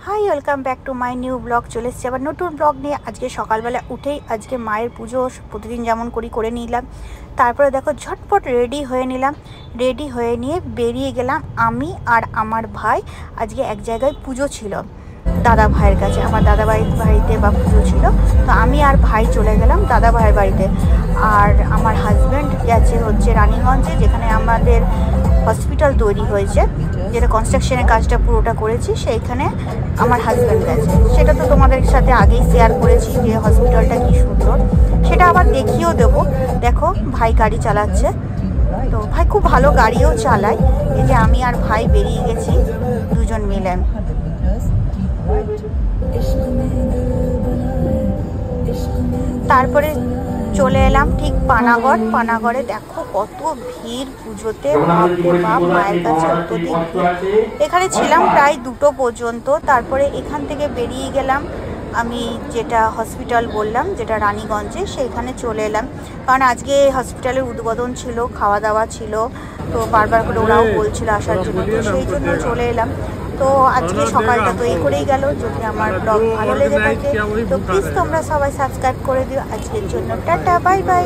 Hi welcome back to my new blog. চলে এসেছি আবার নতুন ব্লগ নিয়ে। আজকে সকালবেলা উঠেই আজকে মায়ের পুজো প্রতিদিন যেমন করে নিলাম। তারপরে দেখো ঝটপট রেডি হয়ে নিলাম। রেডি হয়ে নিয়ে বেরিয়ে গেলাম আমি আর আমার ভাই। আজকে এক জায়গায় পুজো ছিল দাদা ভাইয়ের কাছে, আমার দাদা ভাইয়ের বাড়িতে বা পুজো ছিল। তো আমি আর ভাই চলে গেলাম দাদা ভাইয়ের বাড়িতে। আর আমার হাজব্যান্ড গেছে হচ্ছে রানীগঞ্জে, যেখানে আমাদের হসপিটাল তৈরি হয়েছে, যেটা কনস্ট্রাকশনের কাজটা পুরোটা করেছি, সেইখানে আমার হাজব্যান্ড গেছে। সেটা তো তোমাদের সাথে আগেই শেয়ার করেছি যে হসপিটালটা কি সুন্দর, সেটা আবার দেখিয়েও দেবো। দেখো ভাই গাড়ি চালাচ্ছে, তো ভাই খুব ভালো গাড়িও চালায়। এই যে আমি আর ভাই বেরিয়ে গেছি দুজন মিলে। তারপরে চলে এলাম ঠিক পানাগড়। পানাগড়ে দেখো কত ভিড় পুজোতে, বাপরে বাপ, মায়ের কাছে অত্যধিক ভিড়। এখানে ছিলাম প্রায় 2টো পর্যন্ত। তারপরে এখান থেকে বেরিয়ে গেলাম আমি, যেটা হসপিটাল বললাম যেটা রানীগঞ্জে, সেইখানে চলে এলাম। কারণ আজকে হসপিটালের উদ্বোধন ছিল, খাওয়া দাওয়া ছিল, তো বারবার করে ওরাও বলছিল আসার জন্য, তো সেই জন্য চলে এলাম। তো আজকে সকালটা তো এই করেই গেল। যদি আমার ব্লগ ভালো লেগে থাকে তো প্লিজ তোমরা সবাই সাবস্ক্রাইব করে দিও। আজকের জন্য টাটা, বাই বাই।